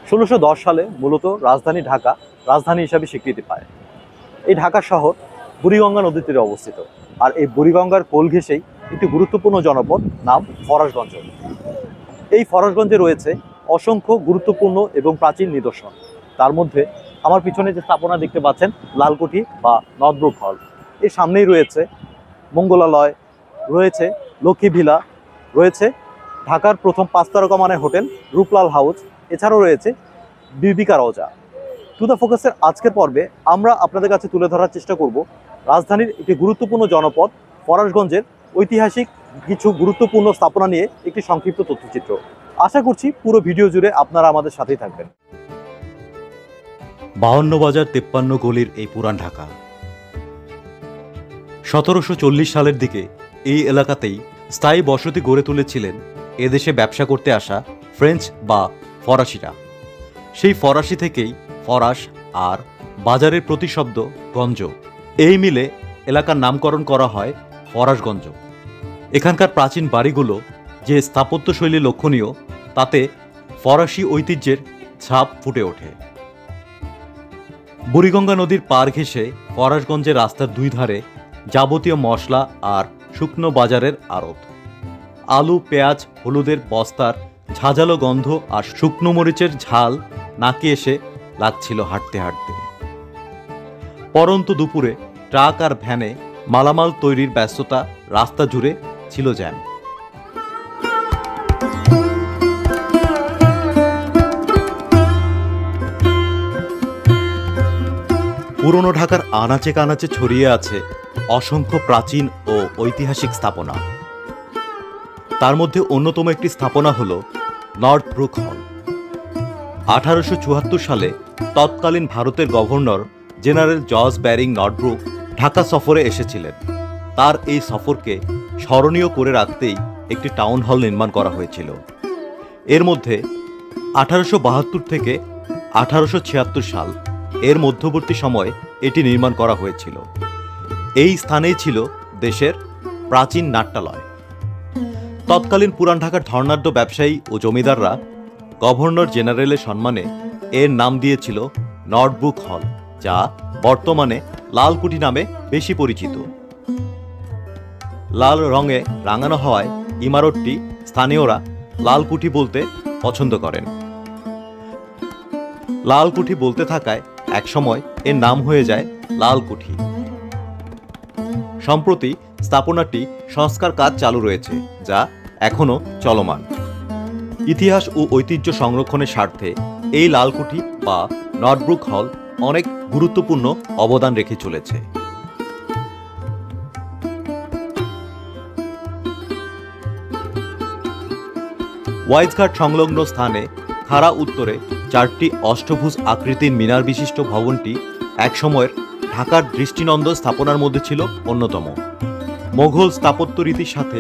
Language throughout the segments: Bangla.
1610 সালে মূলত রাজধানী ঢাকা রাজধানী হিসাবে স্বীকৃতি পায়। এই ঢাকা শহর বুড়িগঙ্গা নদীর তীরে অবস্থিত, আর এই বুড়িগঙ্গার কোল ঘেঁষেই একটি গুরুত্বপূর্ণ জনপদ, নাম ফরাসগঞ্জ। এই ফরাসগঞ্জে রয়েছে অসংখ্য গুরুত্বপূর্ণ এবং প্রাচীন নিদর্শন। তার মধ্যে আমার পিছনে যে স্থাপনা দেখতে পাচ্ছেন, লালকুঠি বা নর্থব্রুক হল, এর সামনেই রয়েছে মঙ্গলালয়, রয়েছে লক্ষ্মী ভিলা, রয়েছে ঢাকার প্রথম 5 তারকা মানের হোটেল রূপলাল হাউস, এছাড়াও রয়েছে বিবিকা রওজা। টু দ্য ফোকাসের আজকের পর্বে আমরা আপনাদের কাছে তুলে ধরার চেষ্টা করব রাজধানীর একটি গুরুত্বপূর্ণ জনপদ ফরাসগঞ্জের ঐতিহাসিক কিছু গুরুত্বপূর্ণ স্থাপনা নিয়ে একটি সংক্ষিপ্ত তথ্যচিত্র। আশা করছি পুরো ভিডিও জুড়ে আপনারা আমাদের সাথেই থাকবেন। 52 বাজার 53 গলির এই পুরান ঢাকা 1740 সালের দিকে এই এলাকাতেই স্থায়ী বসতি গড়ে তুলেছিলেন এদেশে ব্যবসা করতে আসা ফ্রেঞ্চ বা ফরাসিরা। সেই ফরাসি থেকেই ফরাস আর বাজারের প্রতিশব্দ গঞ্জ, এই মিলে এলাকার নামকরণ করা হয় ফরাসগঞ্জ। এখানকার প্রাচীন বাড়িগুলো যে স্থাপত্যশৈলী লক্ষণীয়, তাতে ফরাসি ঐতিহ্যের ছাপ ফুটে ওঠে। বুড়িগঙ্গা নদীর পার ঘেঁষে ফরাসগঞ্জের রাস্তার দুই ধারে যাবতীয় মশলা আর শুকনো বাজারের আড়ত। আলু, পেঁয়াজ, হলুদের বস্তার ঝাঁঝালো গন্ধ আর শুকনো মরিচের ঝাল নাকে এসে লাগছিল হাঁটতে হাঁটতে। পরন্তু দুপুরে ট্রাক আর ভ্যানে মালামাল তৈরির ব্যস্ততা, রাস্তা জুড়ে ছিল জ্যাম। পুরনো ঢাকার আনাচে কানাচে ছড়িয়ে আছে অসংখ্য প্রাচীন ও ঐতিহাসিক স্থাপনা। তার মধ্যে অন্যতম একটি স্থাপনা হল নর্থব্রুক হল। 1874 সালে তৎকালীন ভারতের governor general George bearing Northbrook Dhaka সফরে এসেছিলেন। তার এই সফরকে স্মরণীয় করে রাখতেই একটি টাউন হল নির্মাণ করা হয়েছিল। এর মধ্যে 1872 থেকে 1876 সাল এর মধ্যবর্তী সময়ে এটি নির্মাণ করা হয়েছিল। এই স্থানেই ছিল দেশের প্রাচীন নাট্যালয়। তৎকালীন পুরান ঢাকার ধর্নাঢ্য ব্যবসায়ী ও জমিদাররা গভর্নর জেনারেলের সম্মানে এর নাম দিয়েছিল নর্থব্রুক হল, যা বর্তমানে লালকুঠি নামে বেশি পরিচিত। লাল রঙে রাঙানো হওয়ায় ইমারতটি স্থানীয়রা লালকুঠি বলতে পছন্দ করেন। লালকুঠি বলতে থাকায় একসময় এর নাম হয়ে যায় লালকুঠি। সম্প্রতি স্থাপনাটি সংস্কার কাজ চালু রয়েছে, যা এখনো চলমান। ইতিহাস ও ঐতিহ্য সংরক্ষণের স্বার্থে এই লালকুঠি বা নর্থব্রুক হল অনেক গুরুত্বপূর্ণ অবদান রেখে চলেছে। ওয়াইজঘাট সংলগ্ন স্থানে খাড়া উত্তরে 4টি অষ্টভুজ আকৃতির মিনার বিশিষ্ট ভবনটি একসময়ের ঢাকার দৃষ্টিনন্দন স্থাপনার মধ্যে ছিল অন্যতম। মোঘল স্থাপত্য রীতির সাথে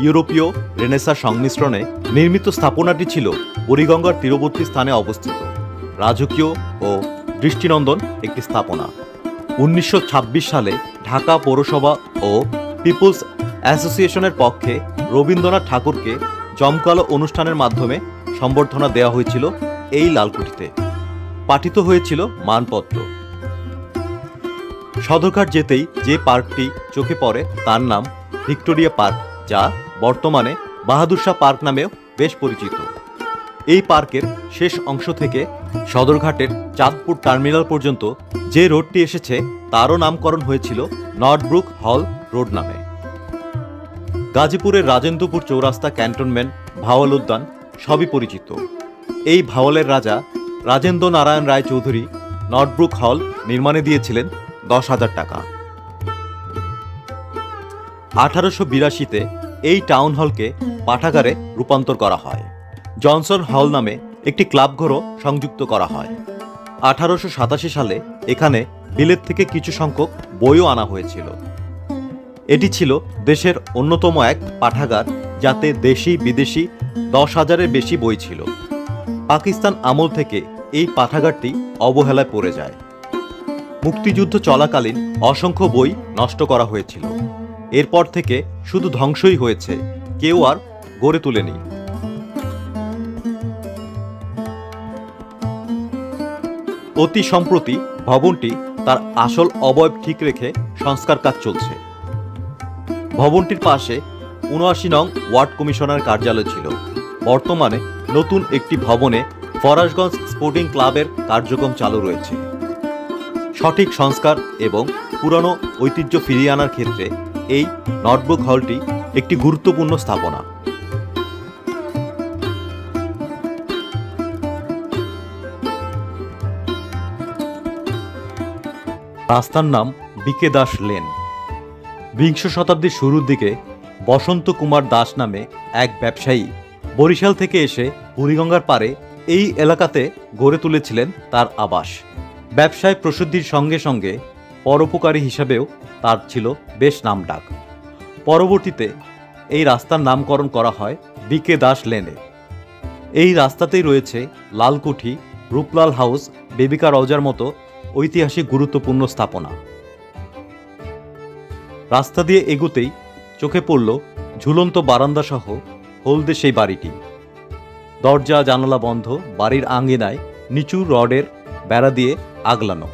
ইউরোপীয় রেনেসাঁ সংমিশ্রণে নির্মিত স্থাপনাটি ছিল বুড়িগঙ্গার তীরবর্তী স্থানে অবস্থিত রাজকীয় ও দৃষ্টিনন্দন একটি স্থাপনা। 1926 সালে ঢাকা পৌরসভা ও পিপলস অ্যাসোসিয়েশনের পক্ষে রবীন্দ্রনাথ ঠাকুরকে জমকালো অনুষ্ঠানের মাধ্যমে সম্বর্ধনা দেওয়া হয়েছিল এই লালকুঠিতে। পাঠিত হয়েছিল মানপত্র। সদরঘাট যেতেই যে পার্কটি চোখে পড়ে তার নাম ভিক্টোরিয়া পার্ক, যা বর্তমানে বাহাদুর শাহ পার্ক নামেও বেশ পরিচিত। এই পার্কের শেষ অংশ থেকে সদরঘাটের চাঁদপুর টার্মিনাল পর্যন্ত যে রোডটি এসেছে তারও নামকরণ হয়েছিল নর্থব্রুক হল রোড নামে। গাজীপুরের রাজেন্দ্রপুর চৌরাস্তা, ক্যান্টনমেন্ট, ভাওয়াল উদ্যান সবই পরিচিত। এই ভাওয়ালের রাজা রাজেন্দ্র নারায়ণ রায় চৌধুরী নর্থব্রুক হল নির্মাণে দিয়েছিলেন 10,000 টাকা। 1882-তে এই টাউন হলকে পাঠাগারে রূপান্তর করা হয়। জনসন হল নামে একটি ক্লাবঘরও সংযুক্ত করা হয়। 1887 সালে এখানে বিলেত থেকে কিছু সংখ্যক বইও আনা হয়েছিল। এটি ছিল দেশের অন্যতম এক পাঠাগার, যাতে দেশি বিদেশি 10,000-এর বেশি বই ছিল। পাকিস্তান আমল থেকে এই পাঠাগারটি অবহেলায় পড়ে যায়। মুক্তিযুদ্ধ চলাকালীন অসংখ্য বই নষ্ট করা হয়েছিল। এরপর থেকে শুধু ধ্বংসই হয়েছে, কেউ আর গড়ে তোলেনি। অতি সম্প্রতি ভবনটি তার আসল অবয়ব ঠিক রেখে সংস্কার কাজ চলছে। ভবনটির পাশে ৭৯ নং ওয়ার্ড কমিশনার কার্যালয় ছিল। বর্তমানে নতুন একটি ভবনে ফরাসগঞ্জ স্পোর্টিং ক্লাবের কার্যক্রম চালু রয়েছে। সঠিক সংস্কার এবং পুরানো ঐতিহ্য ফিরিয়ে আনার ক্ষেত্রে এই নটবুক হলটি একটি গুরুত্বপূর্ণ স্থাপনা। রাস্তার নাম বিকে দাস লেন। বিংশ শতাব্দীর শুরুর দিকে বসন্ত কুমার দাস নামে এক ব্যবসায়ী বরিশাল থেকে এসে বুড়িগঙ্গার পাড়ে এই এলাকাতে গড়ে তুলেছিলেন তার আবাস। ব্যবসায় প্রসিদ্ধির সঙ্গে সঙ্গে পরোপকারী হিসাবেও তার ছিল বেশ নামডাক। পরবর্তীতে এই রাস্তার নামকরণ করা হয় বিকে দাস লেনে। এই রাস্তাতেই রয়েছে লালকুঠি, রূপলাল হাউস, বেবিকা রওজার মতো ঐতিহাসিক গুরুত্বপূর্ণ স্থাপনা। রাস্তা দিয়ে এগুতেই চোখে পড়ল ঝুলন্ত বারান্দা সহ হলদে সেই বাড়িটি। দরজা জানালা বন্ধ, বাড়ির আঙ্গিনায় নিচু রডের বেড়া দিয়ে আগলানো।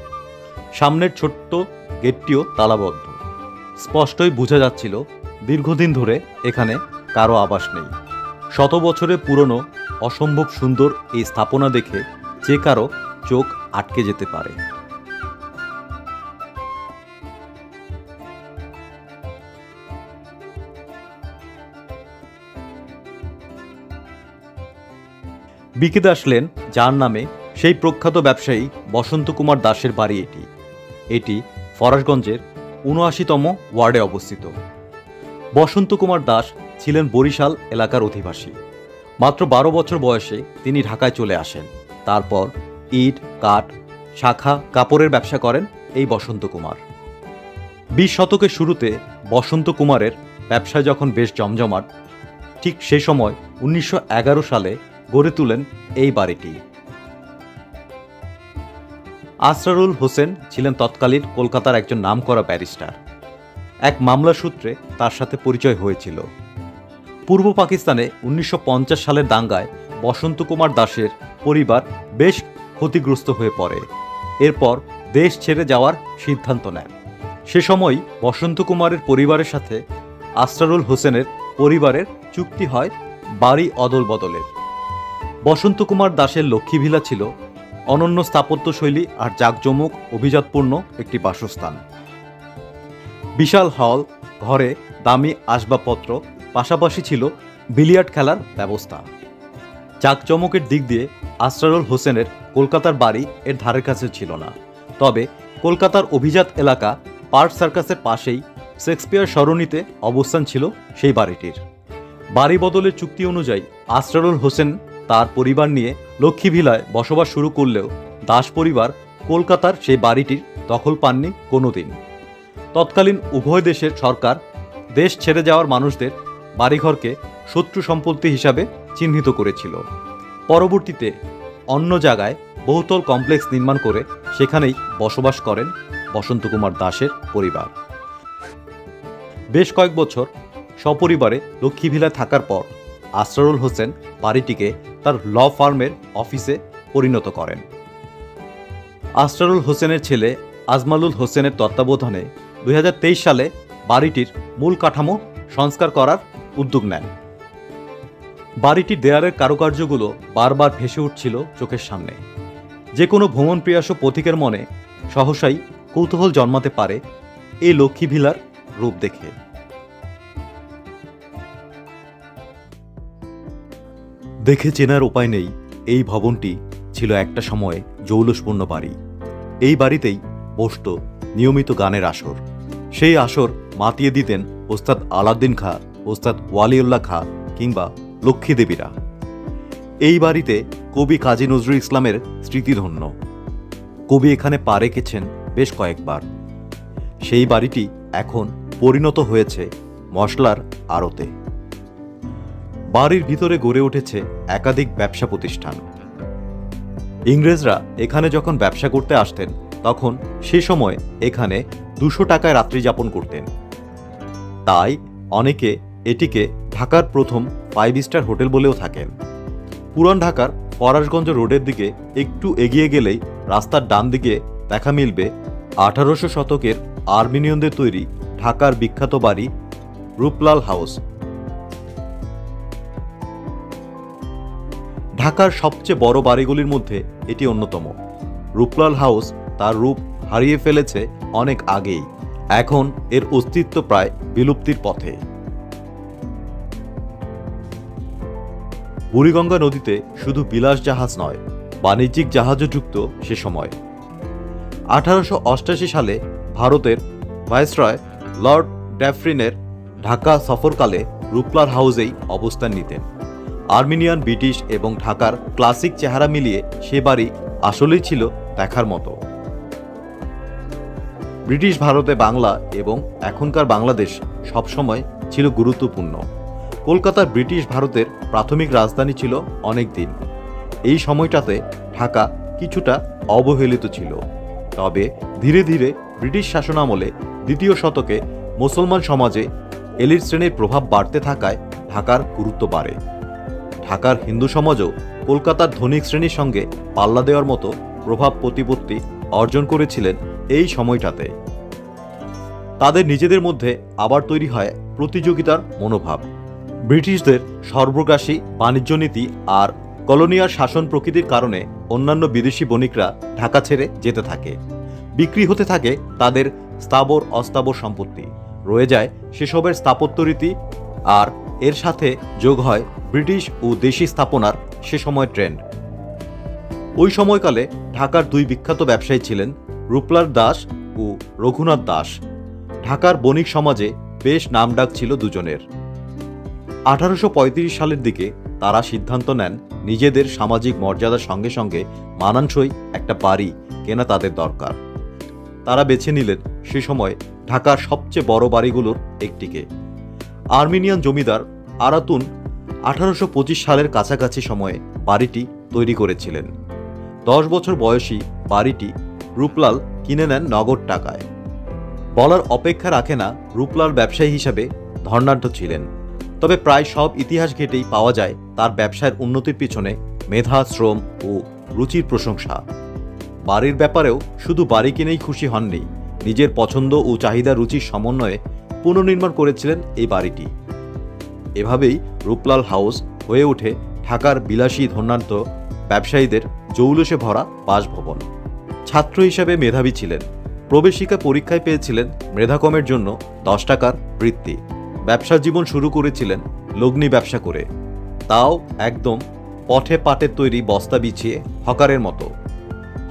সামনের ছোট্ট গেটটিও তালাবদ্ধ। স্পষ্টই বোঝা যাচ্ছিল দীর্ঘদিন ধরে এখানে কারো আবাস নেই। শত বছরের পুরনো অসম্ভব সুন্দর এই স্থাপনা দেখে যে কারো চোখ আটকে যেতে পারে। বিকে দাস লেন, যার নামে সেই প্রখ্যাত ব্যবসায়ী বসন্ত কুমার দাসের বাড়ি এটি ফরাসগঞ্জের ৭৯তম ওয়ার্ডে অবস্থিত। বসন্ত কুমার দাস ছিলেন বরিশাল এলাকার অধিবাসী। মাত্র ১২ বছর বয়সে তিনি ঢাকায় চলে আসেন। তারপর ইট, কাঠ, শাখা, কাপড়ের ব্যবসা করেন এই বসন্ত কুমার। ২০ শতকের শুরুতে বসন্ত কুমারের ব্যবসা যখন বেশ জমজমাট, ঠিক সে সময় ১৯১১ সালে গড়ে তোলেন এই বাড়িটি। আসরারুল হোসেন ছিলেন তৎকালীন কলকাতার একজন নামকরা ব্যারিস্টার। এক মামলা সূত্রে তার সাথে পরিচয় হয়েছিল। পূর্ব পাকিস্তানে ১৯৫০ সালের দাঙ্গায় বসন্ত কুমার দাসের পরিবার বেশ ক্ষতিগ্রস্ত হয়ে পড়ে। এরপর দেশ ছেড়ে যাওয়ার সিদ্ধান্ত নেন। সে সময় বসন্ত কুমারের পরিবারের সাথে আসরারুল হোসেনের পরিবারের চুক্তি হয় বাড়ি অদল বদলের। বসন্ত কুমার দাসের লক্ষ্মী ভিলা ছিল অনন্য স্থাপত্যশৈলী আর জাঁকজমক অভিজাতপূর্ণ একটি বাসস্থান। বিশাল হল, ঘরে দামি আসবাবপত্র, পাশাপাশি ছিল বিলিয়ার্ড খেলার ব্যবস্থা। জাঁকজমকের দিক দিয়ে আসরারুল হোসেনের কলকাতার বাড়ি এর ধারের কাছে ছিল না। তবে কলকাতার অভিজাত এলাকা পার্ক সার্কাসের পাশেই শেক্সপিয়ার সরণিতে অবস্থান ছিল সেই বাড়িটির। বাড়ি বদলের চুক্তি অনুযায়ী আসরারুল হোসেন তার পরিবার নিয়ে লক্ষ্মী ভিলায় বসবাস শুরু করলেও দাস পরিবার কলকাতার সেই বাড়িটির দখল পাননি কোনোদিন। তৎকালীন উভয় দেশের সরকার দেশ ছেড়ে যাওয়ার মানুষদের বাড়িঘরকে শত্রু সম্পত্তি হিসাবে চিহ্নিত করেছিল। পরবর্তীতে অন্য জায়গায় বহুতল কমপ্লেক্স নির্মাণ করে সেখানেই বসবাস করেন বসন্ত কুমার দাসের পরিবার। বেশ কয়েক বছর সপরিবারে লক্ষ্মী ভিলায় থাকার পর আসরারুল হোসেন বাড়িটিকে তার ল ফার্মের অফিসে পরিণত করেন। আসরারুল হোসেনের ছেলে আজমালুল হোসেনের তত্ত্বাবধানে ২০২৩ সালে বাড়িটির মূল কাঠামো সংস্কার করার উদ্যোগ নেন। বাড়িটির দেয়ালের কারুকার্যগুলো বারবার ভেসে উঠছিল চোখের সামনে। যে কোনো ভ্রমণপ্রিয়াসু পথিকের মনে সহসাই কৌতূহল জন্মাতে পারে এই লক্ষ্মী ভিলার রূপ দেখে। দেখে চেনার উপায় নেই, এই ভবনটি ছিল একটা সময়ে জৌলুসপূর্ণ বাড়ি। এই বাড়িতেই বসত নিয়মিত গানের আসর। সেই আসর মাতিয়ে দিতেন ওস্তাদ আলাউদ্দিন খাঁ, ওস্তাদ ওয়ালিউল্লাহ খাঁ কিংবা লক্ষ্মী দেবীরা। এই বাড়িতে কবি কাজী নজরুল ইসলামের স্মৃতিধন্য। কবি এখানে পা রেখেছেন বেশ কয়েকবার। সেই বাড়িটি এখন পরিণত হয়েছে মশলার আড়তে। বাড়ির ভিতরে গড়ে উঠেছে একাধিক ব্যবসা প্রতিষ্ঠান। ইংরেজরা এখানে যখন ব্যবসা করতে আসতেন তখন সে সময় এখানে ২০০ টাকায় রাত্রি যাপন করতেন। তাই অনেকে এটিকে ঢাকার প্রথম 5 স্টার হোটেল বলেও থাকেন। পুরান ঢাকার ফরাসগঞ্জ রোডের দিকে একটু এগিয়ে গেলেই রাস্তার ডান দিকে দেখা মিলবে 1800 শতকের আর্মেনিয়ানদের তৈরি ঢাকার বিখ্যাত বাড়ি রূপলাল হাউস। ঢাকার সবচেয়ে বড় বাড়িগুলির মধ্যে এটি অন্যতম। রূপলাল হাউস তার রূপ হারিয়ে ফেলেছে অনেক আগেই, এখন এর অস্তিত্ব প্রায় বিলুপ্তির পথে। বুড়িগঙ্গা নদীতে শুধু বিলাস জাহাজ নয়, বাণিজ্যিক জাহাজও যুক্ত সে সময়। 1888 সালে ভারতের ভাইসরয় লর্ড ড্যাফরিনের ঢাকা সফরকালে রূপলাল হাউসেই অবস্থান নিতেন। আর্মেনিয়ান, ব্রিটিশ এবং ঢাকার ক্লাসিক চেহারা মিলিয়ে সে বাড়ি আসলেই ছিল দেখার মতো। ব্রিটিশ ভারতে বাংলা এবং এখনকার বাংলাদেশ সবসময় ছিল গুরুত্বপূর্ণ। কলকাতার ব্রিটিশ ভারতের প্রাথমিক রাজধানী ছিল অনেক দিন। এই সময়টাতে ঢাকা কিছুটা অবহেলিত ছিল। তবে ধীরে ধীরে ব্রিটিশ শাসনামলে দ্বিতীয় শতকে মুসলমান সমাজে এলিট শ্রেণীর প্রভাব বাড়তে থাকায় ঢাকার গুরুত্ব বাড়ে। ঢাকার হিন্দু সমাজও কলকাতার ধনিক শ্রেণীর সঙ্গে পাল্লা দেওয়ার মতো প্রভাব প্রতিপত্তি অর্জন করেছিলেন এই সময়টাতে। তাদের নিজেদের মধ্যে আবার তৈরি হয় প্রতিযোগিতার মনোভাব। ব্রিটিশদের সর্বগ্রাসী বাণিজ্য নীতি আর কলোনিয়াল শাসন প্রকৃতির কারণে অন্যান্য বিদেশি বণিকরা ঢাকা ছেড়ে যেতে থাকে। বিক্রি হতে থাকে তাদের স্থাবর অস্থাবর সম্পত্তি, রয়ে যায় সেসবের স্থাপত্য রীতি, আর এর সাথে যোগ হয় ব্রিটিশ ও দেশি স্থাপনার সে সময় ট্রেন্ড। ওই সময়কালে ঢাকার দুই বিখ্যাত ব্যবসায়ী ছিলেন রূপলাল দাস ও রঘুনাথ দাস। ঢাকার বণিক সমাজে বেশ নামডাক ছিল দুজনের। 1835 সালের দিকে তারা সিদ্ধান্ত নেন নিজেদের সামাজিক মর্যাদার সঙ্গে সঙ্গে মানানসই একটা বাড়ি কেনা তাদের দরকার। তারা বেছে নিলেন সে সময় ঢাকার সবচেয়ে বড় বাড়িগুলোর একটিকে। আর্মেনিয়ান জমিদার আরাতুন 1825 সালের কাছাকাছি সময়ে বাড়িটি তৈরি করেছিলেন। 10 বছর বয়সী বাড়িটি রূপলাল কিনে নেন নগদ টাকায়। বলার অপেক্ষা রাখে না রূপলাল ব্যবসায়ী হিসাবে ধনাঢ্য ছিলেন, তবে প্রায় সব ইতিহাস ঘেটেই পাওয়া যায় তার ব্যবসায়ের উন্নতির পিছনে মেধা, শ্রম ও রুচির প্রশংসা। বাড়ির ব্যাপারেও শুধু বাড়ি কিনেই খুশি হননি, নিজের পছন্দ ও চাহিদা রুচির সমন্বয়ে পুনর্নির্মাণ করেছিলেন এই বাড়িটি। এভাবেই রূপলাল হাউস হয়ে ওঠে ঢাকার বিলাসী ধনাঢ্য ব্যবসায়ীদের জৌলুসে ভরা বাসভবন। ছাত্র হিসাবে মেধাবী ছিলেন। প্রবেশিকা পরীক্ষায় পেয়েছিলেন মেধাকমের জন্য 10 টাকার বৃত্তি। ব্যবসা জীবন শুরু করেছিলেন লগ্নি ব্যবসা করে, তাও একদম পথে পাটের তৈরি বস্তা বিছিয়ে হকারের মতো।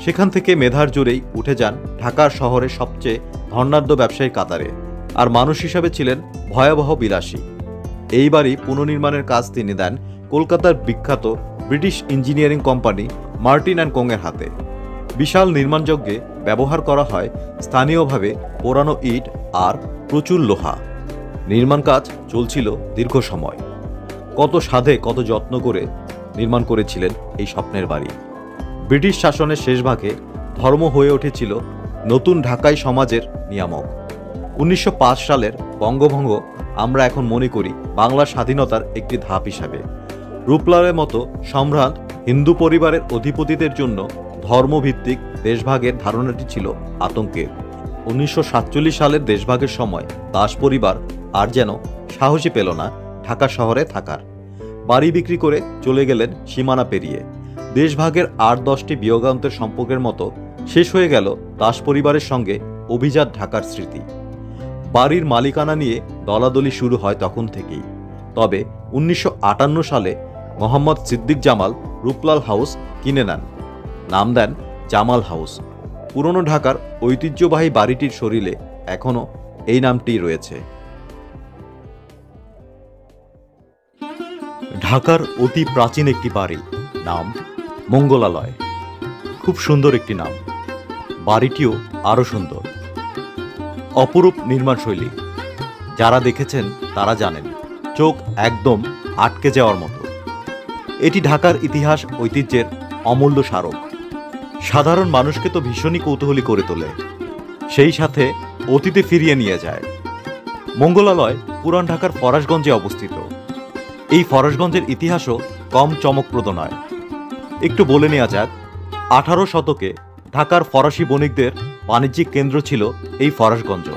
সেখান থেকে মেধার জোরেই উঠে যান ঢাকার শহরের সবচেয়ে ধনাঢ্য ব্যবসায়ীর কাতারে, আর মানুষ হিসাবে ছিলেন ভয়াবহ বিলাসী। এই বাড়ি পুনর্নির্মাণের কাজ তিনি দেন কলকাতার বিখ্যাত British engineering company Martin and কোংয়ের হাতে। বিশাল নির্মাণযজ্ঞে ব্যবহার করা হয় স্থানীয়ভাবে পোড়ানো ইট আর প্রচুর লোহা। নির্মাণ কাজ চলছিল দীর্ঘ সময়। কত সাধে কত যত্ন করে নির্মাণ করেছিলেন এই স্বপ্নের বাড়ি। ব্রিটিশ শাসনের শেষ ভাগে ধর্ম হয়ে উঠেছিল নতুন ঢাকাই সমাজের নিয়ামক। 1905 সালের বঙ্গভঙ্গ আমরা এখন মনে করি বাংলার স্বাধীনতার একটি ধাপ হিসাবে। রূপলালের মতো সম্ভ্রান্ত হিন্দু পরিবারের অধিপতিদের জন্য ধর্মভিত্তিক দেশভাগের ধারণাটি ছিল আতঙ্কের। 1947 সালের দেশভাগের সময় দাস পরিবার আর যেন সাহসী পেল না ঢাকা শহরে থাকার। বাড়ি বিক্রি করে চলে গেলেন সীমানা পেরিয়ে। দেশভাগের 8-10টি বিয়োগান্তের সম্পর্কের মতো শেষ হয়ে গেল দাস পরিবারের সঙ্গে অভিজাত ঢাকার স্মৃতি। বাড়ির মালিকানা নিয়ে দলাদলি শুরু হয় তখন থেকেই। তবে 1958 সালে মোহাম্মদ সিদ্দিক জামাল রূপলাল হাউস কিনে নেন, নাম দেন জামাল হাউস। পুরনো ঢাকার ঐতিহ্যবাহী বাড়িটির শরীরে এখনও এই নামটি রয়েছে। ঢাকার অতি প্রাচীন একটি বাড়ি, নাম মঙ্গলালয়। খুব সুন্দর একটি নাম। বাড়িটিও আরও সুন্দর। অপরূপ নির্মাণশৈলী, যারা দেখেছেন তারা জানেন, চোখ একদম আটকে যাওয়ার মতো। এটি ঢাকার ইতিহাস ঐতিহ্যের অমূল্য স্মারক। সাধারণ মানুষকে তো ভীষণই কৌতূহলী করে তোলে, সেই সাথে অতীতে ফিরিয়ে নিয়ে যায়। মঙ্গলালয় পুরান ঢাকার ফরাশগঞ্জে অবস্থিত। এই ফরাশগঞ্জের ইতিহাসও কম চমকপ্রদ নয়। একটু বলে নেওয়া যাক, 18 শতকে ঢাকার ফরাসি বণিকদের বাণিজ্যিক কেন্দ্র ছিল এই ফরাসগঞ্জ।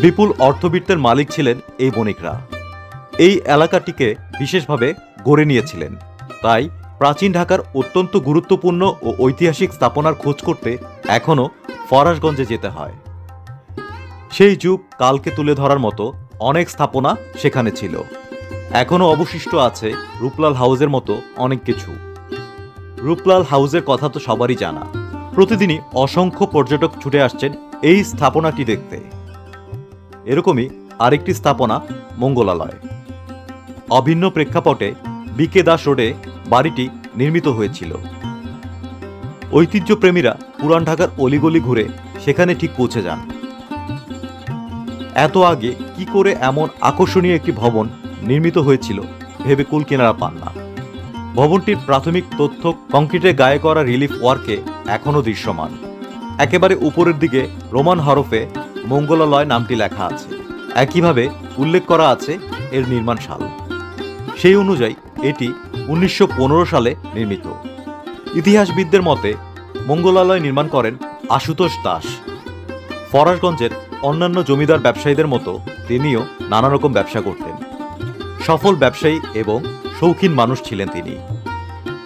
বিপুল অর্থবিত্তের মালিক ছিলেন এই বণিকরা। এই এলাকাটিকে বিশেষভাবে গড়ে নিয়েছিলেন। তাই প্রাচীন ঢাকার অত্যন্ত গুরুত্বপূর্ণ ও ঐতিহাসিক স্থাপনার খোঁজ করতে এখনও ফরাসগঞ্জে যেতে হয়। সেই যুগ কালকে তুলে ধরার মতো অনেক স্থাপনা সেখানে ছিল। এখনও অবশিষ্ট আছে রূপলাল হাউসের মতো অনেক কিছু। রূপলাল হাউসের কথা তো সবারই জানা। প্রতিদিনই অসংখ্য পর্যটক ছুটে আসছেন এই স্থাপনাটি দেখতে। এরকমই আরেকটি স্থাপনা মঙ্গলালয়। অভিন্ন প্রেক্ষাপটে বিকে দাস রোডে বাড়িটি নির্মিত হয়েছিল। ঐতিহ্যপ্রেমীরা পুরান ঢাকার অলিগলি ঘুরে সেখানে ঠিক পৌঁছে যান। এত আগে কি করে এমন আকর্ষণীয় একটি ভবন নির্মিত হয়েছিল ভেবে কুল কিনারা পান না। ভবনটির প্রাথমিক তথ্য কংক্রিটে গায়ে করা রিলিফ ওয়ার্কে এখনও দৃশ্যমান। একেবারে উপরের দিকে রোমান হরফে মঙ্গলালয় নামটি লেখা আছে। একইভাবে উল্লেখ করা আছে এর নির্মাণ সাল। সেই অনুযায়ী এটি 1915 সালে নির্মিত। ইতিহাসবিদদের মতে মঙ্গলালয় নির্মাণ করেন আশুতোষ দাস। ফরাসগঞ্জের অন্যান্য জমিদার ব্যবসায়ীদের মতো তিনিও নানা রকম ব্যবসা করতেন। সফল ব্যবসায়ী এবং শৌখিন মানুষ ছিলেন তিনি।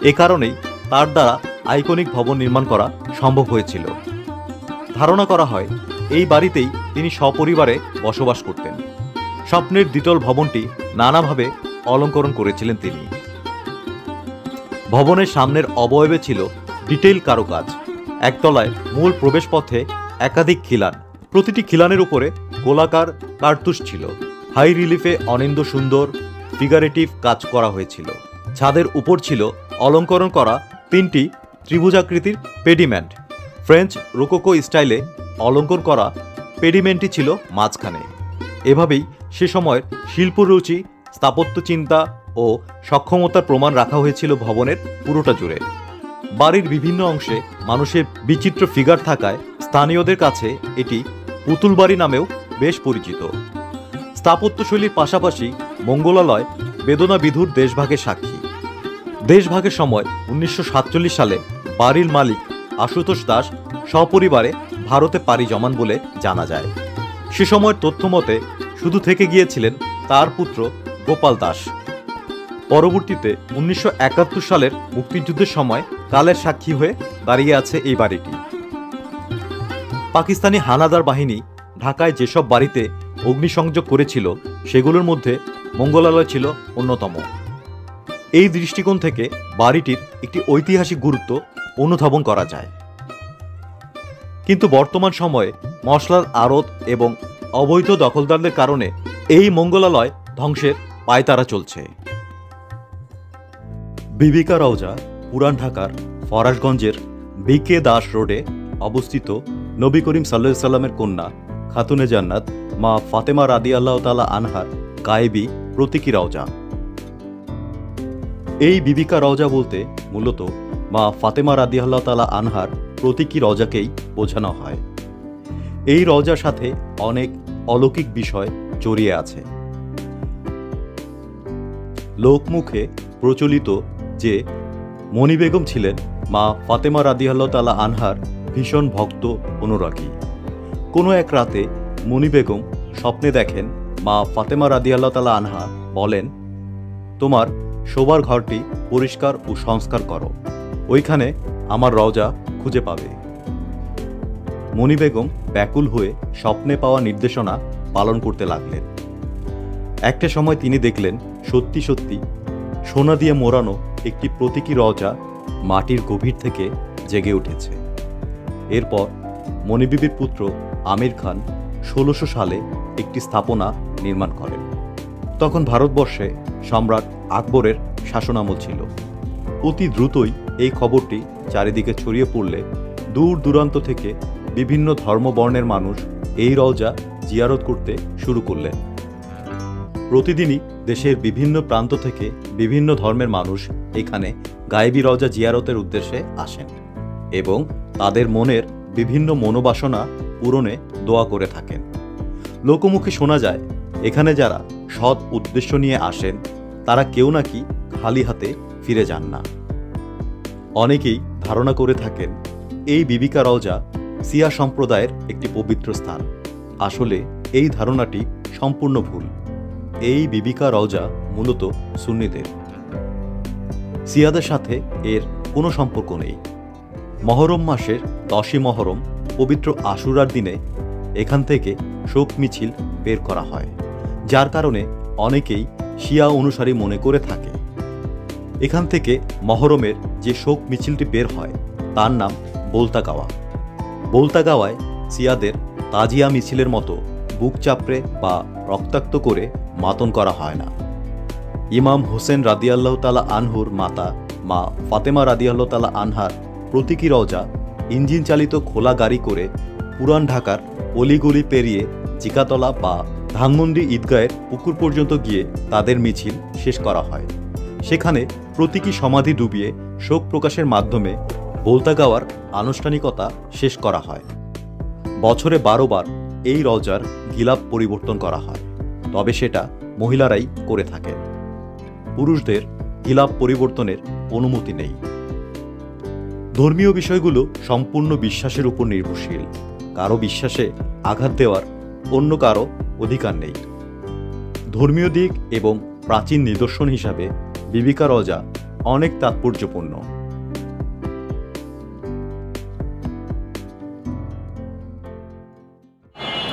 এ কারণেই তার দ্বারা আইকনিক ভবন নির্মাণ করা সম্ভব হয়েছিল। ধারণা করা হয় এই বাড়িতেই তিনি সপরিবারে বসবাস করতেন। স্বপ্নের দ্বিতল ভবনটি নানাভাবে অলঙ্করণ করেছিলেন তিনি। ভবনের সামনের অবয়বে ছিল ডিটেইল কারুকাজ। একতলায় মূল প্রবেশপথে একাধিক খিলান। প্রতিটি খিলানের উপরে গোলাকার কার্তুস ছিল। হাই রিলিফে অনিন্দ্য সুন্দর ফিগারেটিভ কাজ করা হয়েছিল। ছাদের উপর ছিল অলঙ্করণ করা 3টি ত্রিভুজাকৃতির পেডিমেন্ট। ফ্রেঞ্চ রোকোকো স্টাইলে অলঙ্করণ করা পেডিমেন্টটি ছিল মাঝখানে। এভাবেই সে সময়ের শিল্পরুচি, স্থাপত্য চিন্তা ও সক্ষমতার প্রমাণ রাখা হয়েছিল ভবনের পুরোটা জুড়ে। বাড়ির বিভিন্ন অংশে মানুষের বিচিত্র ফিগার থাকায় স্থানীয়দের কাছে এটি পুতুল বাড়ি নামেও বেশ পরিচিত। স্থাপত্যশৈলীর পাশাপাশি মঙ্গলালয় বেদনা বিধুর দেশভাগের সাক্ষী। দেশভাগের সময় 1947 সালে বাড়ির মালিক আশুতোষ দাস সপরিবারে ভারতে পাড়ি জমান বলে জানা যায়। সে সময়ের তথ্য মতে শুধু থেকে গিয়েছিলেন তার পুত্র গোপাল দাস। পরবর্তীতে 1971 সালের মুক্তিযুদ্ধের সময় কালের সাক্ষী হয়ে দাঁড়িয়ে আছে এই বাড়িটি। পাকিস্তানি হানাদার বাহিনী ঢাকায় যেসব বাড়িতে অগ্নিসংযোগ করেছিল সেগুলোর মধ্যে মঙ্গলালয় ছিল অন্যতম। এই দৃষ্টিকোণ থেকে বাড়িটির একটি ঐতিহাসিক গুরুত্ব অনুধাবন করা যায়। কিন্তু বর্তমান সময়ে মশলার আড়ত এবং অবৈধ দখলদারদের কারণে এই মঙ্গলালয় ধ্বংসের পায়তারা চলছে। বিবিকা রওজা পুরান ঢাকার ফরাসগঞ্জের বিকে দাস রোডে অবস্থিত নবী করিম সাল্লাল্লাহু আলাইহি সাল্লামের কন্যা খাতুনে জান্নাত মা ফাতেমা রাদিয়াল্লাহু তাআলা আনহার গায়েবী প্রতীকী রওজা। এই বিবিকা রওজা বলতে মূলত মা ফাতেমা রাদিয়াল্লাহু তাআলা আনহার প্রতীকী রওজাকেই বোঝানো হয়। এই রওজার সাথে অনেক অলৌকিক বিষয় জড়িয়ে আছে। লোকমুখে প্রচলিত যে মণি বেগম ছিলেন মা ফাতেমা রাদিয়াল্লাহু তাআলা আনহার ভীষণ ভক্ত অনুরাগী। কোনো এক রাতে মণি বেগম স্বপ্নে দেখেন মা ফাতেমা রাদিয়াল্লাহু তাআলা আনহা বলেন, তোমার শোবার ঘরটি পরিষ্কার ও সংস্কার করো, ওইখানে আমার রওজা খুঁজে পাবে। মণি বেগম ব্যাকুল হয়ে স্বপ্নে পাওয়া নির্দেশনা পালন করতে লাগলেন। একটা সময় তিনি দেখলেন সত্যি সত্যি সোনা দিয়ে মোড়ানো একটি প্রতীকী রওজা মাটির গভীর থেকে জেগে উঠেছে। এরপর মণিবিবির পুত্র আমির খান 1600 সালে একটি স্থাপনা নির্মাণ করেন। তখন ভারতবর্ষে সম্রাট আকবরের শাসনামল ছিল। অতি দ্রুতই এই খবরটি চারিদিকে ছড়িয়ে পড়লে দূর দূরান্ত থেকে বিভিন্ন ধর্মবর্ণের মানুষ এই রওজা জিয়ারত করতে শুরু করলেন। প্রতিদিনই দেশের বিভিন্ন প্রান্ত থেকে বিভিন্ন ধর্মের মানুষ এখানে গায়েবী রওজা জিয়ারতের উদ্দেশ্যে আসেন এবং তাদের মনের বিভিন্ন মনোবাসনা পূরণে দোয়া করে থাকেন। লোকমুখে শোনা যায় এখানে যারা সৎ উদ্দেশ্য নিয়ে আসেন তারা কেউ নাকি খালি হাতে ফিরে যান না। অনেকেই ধারণা করে থাকেন এই বিবিকা রওজা শিয়া সম্প্রদায়ের একটি পবিত্র স্থান। আসলে এই ধারণাটি সম্পূর্ণ ভুল। এই বিবিকা রওজা মূলত সুন্নিদের। শিয়াদের সাথে এর কোনো সম্পর্ক নেই। মহরম মাসের 10ই মহরম পবিত্র আশুরার দিনে এখান থেকে শোক মিছিল বের করা হয়, যার কারণে অনেকেই শিয়া অনুসারী মনে করে থাকে। এখান থেকে মহরমের যে শোক মিছিলটি বের হয় তার নাম বোলতাগাওয়া। বোলতাগাওয়ায় শিয়াদের তাজিয়া মিছিলের মতো বুক চাপড়ে বা রক্তাক্ত করে মাতন করা হয় না। ইমাম হোসেন রাদিয়াল্লাহ তাআলা আনহুর মাতা মা ফাতেমা রাদিয়াল্লাহ তাআলা আনহার প্রতীকী রওজা ইঞ্জিন চালিত খোলা গাড়ি করে পুরান ঢাকার অলিগলি পেরিয়ে জিকাতলা বা ধানমন্ডি ঈদগাহের পুকুর পর্যন্ত গিয়ে তাদের মিছিল শেষ করা হয়। সেখানে প্রতীকী সমাধি ডুবিয়ে শোক প্রকাশের মাধ্যমে বোলতাগাওয়ার আনুষ্ঠানিকতা শেষ করা হয়। বছরে 12 বার এই রওজার গিলাফ পরিবর্তন করা হয়, তবে সেটা মহিলারাই করে থাকেন। পুরুষদের গিলাফ পরিবর্তনের অনুমতি নেই। ধর্মীয় বিষয়গুলো সম্পূর্ণ বিশ্বাসের উপর নির্ভরশীল। কারো বিশ্বাসে আঘাত দেওয়ার অন্য কারো অধিকার নেই। ধর্মীয় দিক এবং প্রাচীন নিদর্শন হিসাবে বিবিকা রওজা অনেক তাৎপর্যপূর্ণ।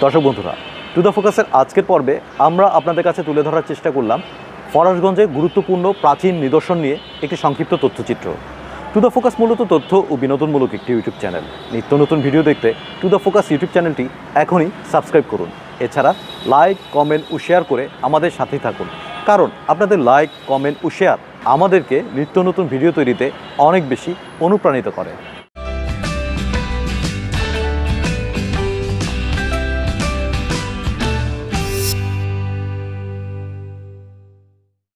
দর্শক বন্ধুরা, টু দ্য ফোকাসের আজকের পর্বে আমরা আপনাদের কাছে তুলে ধরার চেষ্টা করলাম ফরাসগঞ্জের গুরুত্বপূর্ণ প্রাচীন নিদর্শন নিয়ে একটি সংক্ষিপ্ত তথ্যচিত্র। টু দ্য ফোকাস মূলত তথ্য ও বিনোদনমূলক একটি ইউটিউব চ্যানেল। নিত্য নতুন ভিডিও দেখতে টু দ্য ফোকাস ইউটিউব চ্যানেলটি এখনই সাবস্ক্রাইব করুন। এছাড়া লাইক, কমেন্ট ও শেয়ার করে আমাদের সাথেই থাকুন, কারণ আপনাদের লাইক, কমেন্ট ও শেয়ার আমাদেরকে নিত্য নতুন ভিডিও তৈরিতে অনেক বেশি অনুপ্রাণিত করে।